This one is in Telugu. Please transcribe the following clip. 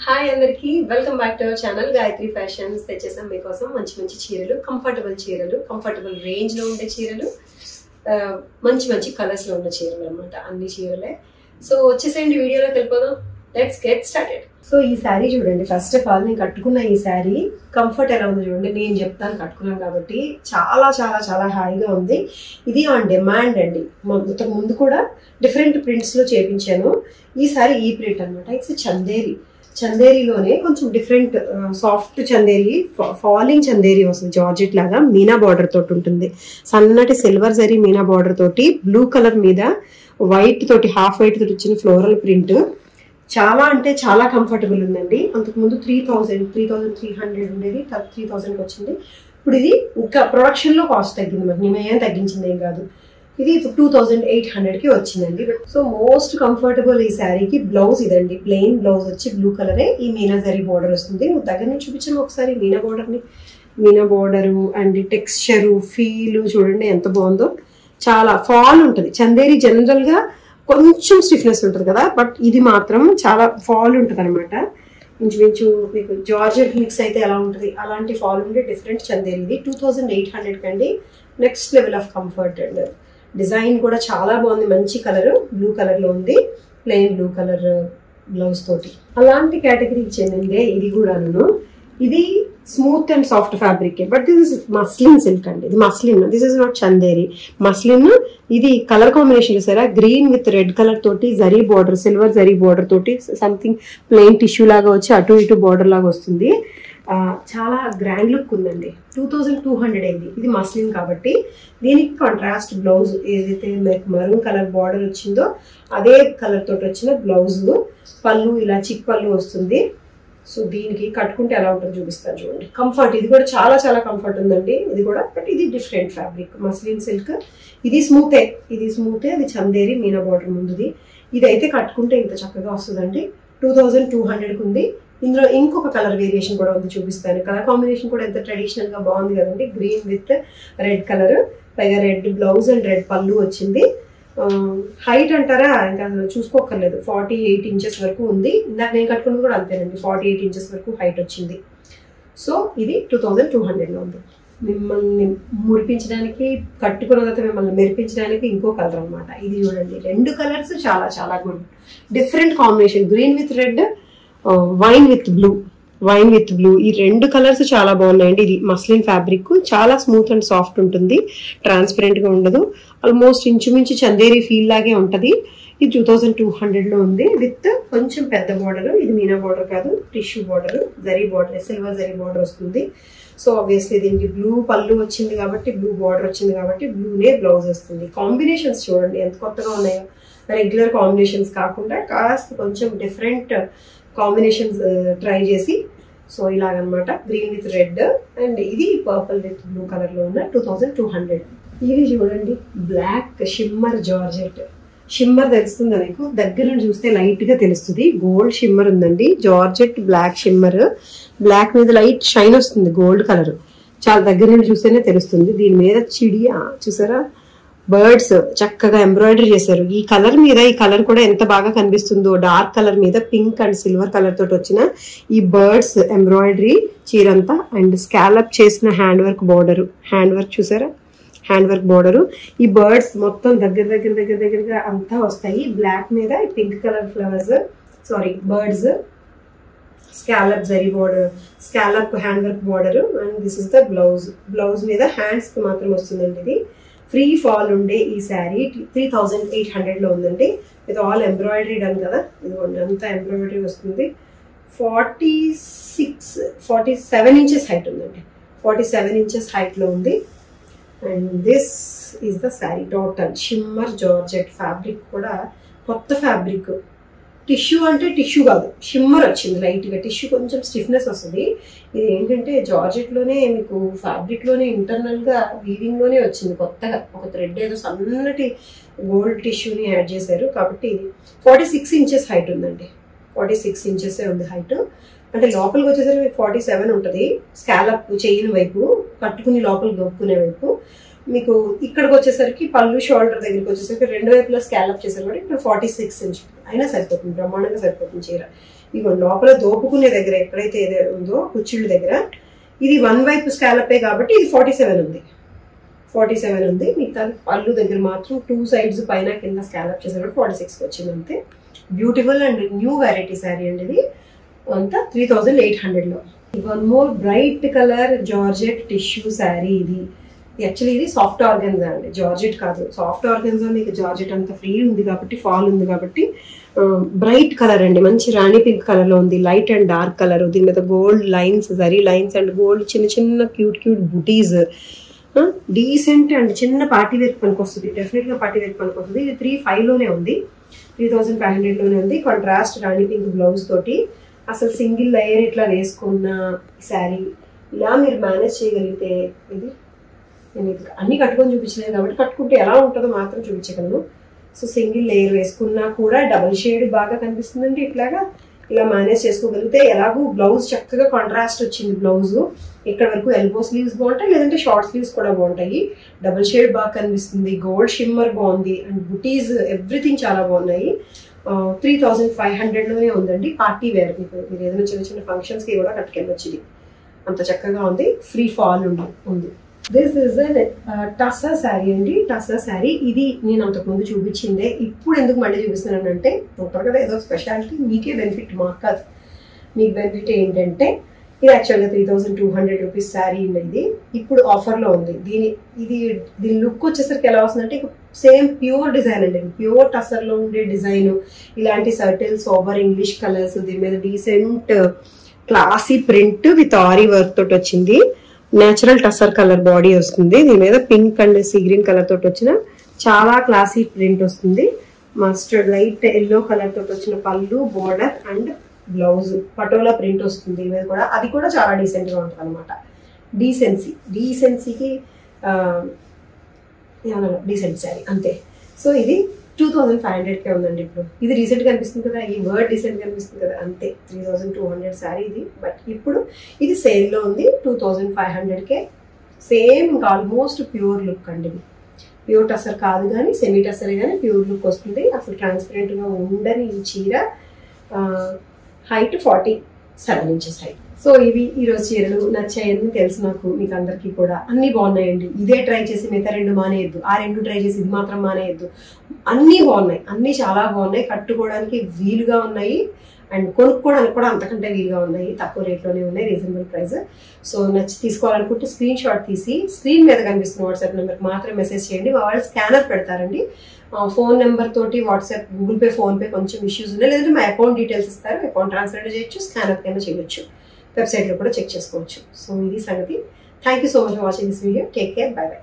హాయ్ అందరికి welcome back to our channel Gayatri fashions. తెచ్చేసాం మీకోసం మంచి మంచి చీరలు, కంఫర్టబుల్ రేంజ్ లో ఉండే చీరలు, మంచి మంచి కలర్స్ లో ఉన్న చీరలు అన్నమాట. అన్ని చీరలే. సో వచ్చేసేయండి, వీడియోలోకి వెళ్ళిపోదాం. Let's get started. సో ఈ శారీ చూడండి. ఫస్ట్ ఆఫ్ ఆల్ నేను కట్టుకున్న ఈ శారీ కంఫర్ట్ ఎలా ఉంది చూడండి. నేను చెప్తాను, కట్టుకున్నాను కాబట్టి చాలా చాలా చాలా హాయిగా ఉంది. ఇది ఆన్ డిమాండ్ అండి. ఇంతకు ముందు కూడా డిఫరెంట్ ప్రింట్స్ లో చేపించాను. ఈ శారీ ఈ ప్రింట్ అనమాట. ఇట్స్ చందేరిలోనే కొంచెం different soft Chanderi, falling Chanderi వస్తుంది. జార్జెట్ లాగా మీనా బార్డర్ తోటి ఉంటుంది. సన్నటి సిల్వర్ జరీ మీనా బార్డర్ తోటి బ్లూ కలర్ మీద వైట్ తోటి, హాఫ్ వైట్ తోటి వచ్చిన ఫ్లోరల్ ప్రింట్. చాలా అంటే చాలా కంఫర్టబుల్ ఉందండి. అంతకుముందు 3,300 ఉండేది, 3,000కి వచ్చింది. ఇప్పుడు ఇది ఇంకా ప్రొడక్షన్ లో కాస్ట్ తగ్గింది. మరి నేనేం తగ్గించింది ఏం కాదు. ఇది ఇప్పుడు 2,800కి వచ్చిందండి. సో మోస్ట్ కంఫర్టబుల్ ఈ శారీకి బ్లౌజ్ ఇదండి. ప్లెయిన్ బ్లౌజ్ వచ్చి బ్లూ కలరే, ఈ మీనా జరీ బార్డర్ వస్తుంది. దగ్గర నుంచి చూపించాను ఒకసారి Meena border and texture, feel చూడండి ఎంత బాగుందో. చాలా ఫాల్ ఉంటుంది. చందేరి జనరల్ గా కొంచెం స్టిఫ్నెస్ ఉంటుంది కదా, బట్ ఇది మాత్రం చాలా ఫాల్ ఉంటుంది అనమాట. ఇంచుమించు మీకు జార్జెట్ మిక్స్ అయితే ఎలా ఉంటుంది అలాంటి ఫాల్ ఉండే డిఫరెంట్ చందేరి. ఇది 2,800 కండి. Next level of comfort and design కూడా చాలా బాగుంది. మంచి కలర్, బ్లూ కలర్ లో ఉంది. ప్లెయిన్ బ్లూ కలర్ బ్లౌజ్ తోటి అలాంటి కేటగిరీకి చెందిందే ఇది కూడాను. ఇది smooth and soft fabric, but this is muslin silk అండి. ఇది muslin, this is not Chanderi. Muslin. ఇది కలర్ కాంబినేషన్ చూసారా, గ్రీన్ విత్ రెడ్ కలర్ తోటి zari border, silver zari border తోటి సంథింగ్ ప్లెయిన్ టిష్యూ లాగా వచ్చి అటు ఇటు బార్డర్ లాగా వస్తుంది. చాలా గ్రాండ్ లుక్ ఉందండి. 2,200 అయింది. ఇది మస్లిన్ కాబట్టి దీనికి కాంట్రాస్ట్ బ్లౌజ్ ఏదైతే మెరూన్ కలర్ బార్డర్ వచ్చిందో అదే కలర్ తోటి వచ్చిన బ్లౌజ్. పళ్ళు ఇలా చిక్ పళ్ళు వస్తుంది. సో దీనికి కట్టుకుంటే ఎలా ఉంటుందో చూపిస్తాను చూడండి. కంఫర్ట్ ఇది కూడా చాలా చాలా కంఫర్ట్ ఉందండి. ఇది కూడా, బట్ ఇది డిఫరెంట్ ఫ్యాబ్రిక్, మస్లిన్ సిల్క్. ఇది స్మూతే, అది చందేరి మీనా బార్డర్ ముందుది. ఇది అయితే కట్టుకుంటే ఇంత చక్కగా వస్తుందండి. 2,200కి ఉంది. ఇందులో ఇంకొక కలర్ వేరియేషన్ కూడా ఉంది, చూపిస్తాను. కలర్ కాంబినేషన్ కూడా ఎంత ట్రెడిషనల్ గా బాగుంది కదండి. గ్రీన్ విత్ రెడ్ కలర్, పైగా రెడ్ బ్లౌజ్ అండ్ రెడ్ పళ్ళు వచ్చింది. హైట్ అంటారా ఇంకా చూసుకోక్కర్లేదు, 48 ఇంచెస్ వరకు ఉంది. ఇందాక నేను కట్టుకున్నది కూడా అంతేనండి, 48 ఇంచెస్ వరకు హైట్ వచ్చింది. సో ఇది 2,200లో ఉంది. మిమ్మల్ని మురిపించడానికి, కట్టుకున్న తర్వాత మిమ్మల్ని మెరిపించడానికి ఇంకో కలర్ అనమాట. ఇది చూడండి, రెండు కలర్స్ చాలా చాలా good, different combination. Green with red, wine with blue, ఈ రెండు కలర్స్ చాలా బాగున్నాయండి. ఇది మస్లిన్ ఫ్యాబ్రిక్, చాలా స్మూత్ అండ్ సాఫ్ట్ ఉంటుంది, ట్రాన్స్పరెంట్ గా ఉండదు. ఆల్మోస్ట్ ఇంచుమించు చందేరి ఫీల్ లాగే ఉంటది. ఇది 2,200లో ఉంది విత్ కొంచెం పెద్ద బార్డర్. ఇది మీనా బార్డర్ కాదు, tissue border, zari border, silver zari border వస్తుంది. సో ఆబ్వియస్లీ దీనికి బ్లూ పళ్ళు వచ్చింది కాబట్టి, బ్లూ బార్డర్ వచ్చింది కాబట్టి బ్లూనే బ్లౌజ్ వస్తుంది. కాంబినేషన్స్ చూడండి ఎంత కొత్తగా ఉన్నాయో. రెగ్యులర్ కాంబినేషన్స్ కాకుండా కాస్త కొంచెం డిఫరెంట్ కాంబినేషన్స్ ట్రై చేసి, సో ఇలాగనమాట. గ్రీన్ విత్ రెడ్ అండ్ ఇది పర్పుల్ విత్ బ్లూ కలర్ లో ఉన్న 2,200. ఇది చూడండి, బ్లాక్ షిమ్మర్ జార్జెట్. షిమ్మర్ తెలుస్తుందా మీకు? దగ్గర నుండి చూస్తే లైట్ గా తెలుస్తుంది. గోల్డ్ షిమ్మర్ ఉందండి, జార్జెట్ బ్లాక్ షిమ్మర్. బ్లాక్ మీద లైట్ షైన్ వస్తుంది, గోల్డ్ కలర్. చాలా దగ్గర నుండి చూస్తేనే తెలుస్తుంది. దీని మీద చిడియా చూసారా, బర్డ్స్ చక్కగా ఎంబ్రాయిడరీ చేశారు. ఈ కలర్ మీద, ఈ కలర్ కూడా ఎంత బాగా కనిపిస్తుందో. డార్క్ కలర్ మీద పింక్ అండ్ సిల్వర్ కలర్ తోటి వచ్చిన ఈ బర్డ్స్ ఎంబ్రాయిడరీ చీరంతా, అండ్ స్కాలప్ చేసిన hand work border. Hand work చూసారా, హ్యాండ్ వర్క్ బార్డర్. ఈ బర్డ్స్ మొత్తం దగ్గరగా అంతా వస్తాయి. బ్లాక్ మీద pink colour flowers, birds, scallop zari border, scallop hand work border. And this is the blouse మీద హ్యాండ్స్ కి మాత్రం వస్తుందండి. ఇది ఫ్రీ ఫాల్ ఉండే ఈ శారీ 3,800లో ఉందండి. ఇది ఆల్ ఎంబ్రాయిడరీ డన్ కదా, ఇదిగోండి అంతా ఎంబ్రాయిడరీ వస్తుంది. 47 ఇంచెస్ హైట్ ఉందండి. 47 ఇంచెస్ హైట్ లో ఉంది. And this is the sari total. Shimmer georgette fabric కూడా కొత్త ఫ్యాబ్రిక్. టిష్యూ అంటే టిష్యూ కాదు, షిమ్మర్ వచ్చింది లైట్ గా. టిష్యూ కొంచెం స్టిఫ్నెస్ వస్తుంది. ఇది ఏంటంటే జార్జెట్ లోనే మీకు ఫ్యాబ్రిక్ లోనే ఇంటర్నల్ గా వీవింగ్ లోనే వచ్చింది కొత్తగా. ఒక థ్రెడ్ ఏదో సన్నటి గోల్డ్ టిష్యూని యాడ్ చేశారు కాబట్టి. ఇది 46 ఇంచెస్ హైట్ ఉందండి. 46 ఇంచెస్ ఉంది హైట్. అంటే లోపలికి వచ్చేసరికి 47 ఉంటుంది. స్కాలప్ చెయ్యిన వైపు, కట్టుకుని లోపలికి దొక్కునే వైపు. మీకు ఇక్కడికి వచ్చేసరికి పళ్ళు షోల్డర్ దగ్గరికి వచ్చేసరికి రెండు వైపులా స్కాలప్ చేశారు కాబట్టి ఇక్కడ 46 ఇంచ్ అయినా సరిపోతుంది, బ్రహ్మాండంగా సరిపోతుంది చీర. ఇగో లోపల దోపుకునే దగ్గర ఎక్కడైతే ఏదైతే ఉందో కుచ్చిళ్ళ దగ్గర ఇది వన్ వైపు స్కాలపే కాబట్టి ఇది 47 ఉంది. 47 ఉంది. మిగతా పళ్ళు దగ్గర మాత్రం 2 sides పైన కింద స్కాలప్ చేసారు 46 వచ్చింది అంతే. Beautiful and new variety sari అండి ఇది. అంతా 3800 లో. One more bright colour georgette tissue sari ఇది. యాక్చువల్లీ ఇది సాఫ్ట్ ఆర్గన్జా అండి, జార్జెట్ కాదు. సాఫ్ట్ ఆర్గన్జా మీకు జార్జెట్ అంత ఫ్రీ ఉంది కాబట్టి, ఫాల్ ఉంది కాబట్టి బ్రైట్ కలర్ అండి, మంచి రాణి పింక్ కలర్ లో ఉంది. లైట్ అండ్ డార్క్ కలర్, దీని మీద gold lines, zari lines and gold చిన్న చిన్న cute cute buttis. Decent and చిన్న పార్టీ వేర్ పనికి వస్తుంది, డెఫినెట్ గా పార్టీ వేర్ పనికి వస్తుంది. ఇది 35 లోనే ఉంది, 3500 లోనే ఉంది. కాంట్రాస్ట్ రాణి పింక్ బ్లౌజ్ తోటి అసలు సింగిల్ లేయర్ ఇట్లా వేసుకున్న శారీ ఇలా మీరు మేనేజ్ చేయగలిగితే, ఇది నేను అన్ని కట్టుకొని చూపించలేదు కాబట్టి కట్టుకుంటే ఎలా ఉంటుందో మాత్రం చూపించగలను. సో సింగిల్ లేయర్ వేసుకున్నా కూడా డబుల్ షేడ్ బాగా కనిపిస్తుందండి. ఇట్లాగా ఇలా మేనేజ్ చేసుకోగలిగితే ఎలాగూ బ్లౌజ్ చక్కగా కాంట్రాస్ట్ వచ్చింది. బ్లౌజ్ ఇక్కడ వరకు ఎల్బో స్లీవ్స్ బాగుంటాయి, లేదంటే షార్ట్ స్లీవ్స్ కూడా బాగుంటాయి. డబుల్ షేడ్ బాగా కనిపిస్తుంది, గోల్డ్ షిమ్మర్ బాగుంది అండ్ బుటీస్ ఎవ్రీథింగ్ చాలా బాగున్నాయి. 3500 లోనే ఉందండి. పార్టీ వేర్ మీకు మీరు ఏదైనా చిన్న చిన్న ఫంక్షన్స్కి కూడా కట్టుకెళ్ళొచ్చు. ఇది అంత చక్కగా ఉంది, ఫ్రీ ఫాల్ ఉంది. దిస్ ఇస్ టస్సా శారీ అండి. టస్సా శారీ ఇది నేను అంతకుముందు చూపించిందే, ఇప్పుడు ఎందుకు మళ్ళీ చూపిస్తున్నాను అంటే ఉంటారు కదా ఏదో స్పెషాలిటీ, మీకే బెనిఫిట్, మాకు కాదు. మీకు బెనిఫిట్ ఏంటంటే ఇది యాక్చువల్గా 3200 రూపీస్ శారీ ఇది ఇప్పుడు ఆఫర్లో ఉంది. దీని లుక్ వచ్చేసరికి ఎలా వస్తుందంటే సేమ్ ప్యూర్ డిజైన్ అండి, ప్యూర్ టస్సర్లో ఉండే డిజైన్. ఇలాంటి సర్టిల్ సోబర్ ఇంగ్లీష్ కలర్స్, దీని మీద decent classy print with ary work తోటి వచ్చింది. నేచురల్ టస్సర్ కలర్ బాడీ వస్తుంది, దీని మీద pink and sea green colour తోటి వచ్చిన చాలా క్లాసీ ప్రింట్ వస్తుంది. మస్టర్డ్ లైట్ ఎల్లో కలర్ తోటి వచ్చిన పళ్ళు, border and blouse patola print వస్తుంది. ఇది కూడా అది కూడా చాలా డీసెంట్ గా ఉంటుంది అనమాట. డీసెన్సీకి డీసెంట్ శారీ అంతే. సో ఇది 2500కే ఉందండి. ఇప్పుడు ఇది రీసెంట్ గా అనిపిస్తుంది కదా, ఈ వర్డ్ డీసెంట్ గా అనిపిస్తుంది కదా, అంతే. 3200 శారీ ఇది, బట్ ఇప్పుడు ఇది సేల్ లో ఉంది 2500కే. సేమ్ ఇంకా ఆల్మోస్ట్ ప్యూర్ లుక్ అండి. ఇది ప్యూర్ టస్సర్ కాదు కానీ సెమీ టస్సర్ కానీ ప్యూర్ లుక్ వస్తుంది. అసలు ట్రాన్స్పరెంట్ గా ఉండని ఈ చీర. Height 47 inches height. సో ఇవి ఈరోజు చీరలు నచ్చాయని తెలుసు నాకు, మీకు అందరికీ కూడా. అన్నీ బాగున్నాయండి. ఇదే ట్రై చేసి మిగతా 2 మానేయద్దు, ఆ 2 ట్రై చేసి ఇది మాత్రం మానేయద్దు. అన్నీ బాగున్నాయి, అన్నీ చాలా బాగున్నాయి. కట్టుకోవడానికి వీలుగా ఉన్నాయి అండ్ కొనుక్కోవడానికి కూడా అంతకంటే వీలుగా ఉన్నాయి. తక్కువ రేట్లోనే ఉన్నాయి, రీజనబుల్ ప్రైస్. సో నచ్చి తీసుకోవాలనుకుంటే స్క్రీన్ షాట్ తీసి స్క్రీన్ మీద కనిపిస్తున్న వాట్సాప్ నెంబర్కి మాత్రం మెసేజ్ చేయండి. వాళ్ళు స్కానర్ పెడతారండి. ఫోన్ నెంబర్ తోటి WhatsApp, Google pay, phone pay కొంచెం ఇష్యూస్ ఉన్నాయి, లేదంటే మా అకౌంట్ డీటెయిల్స్ ఇస్తారు, అకౌంట్ ట్రాన్స్ఫర్ చేయొచ్చు, స్కానర్ కైనా చేయొచ్చు, వెబ్సైట్లో కూడా చెక్ చేసుకోవచ్చు. సో ఇది సంగతి. Thank you so much for watching this video. Take care, by by.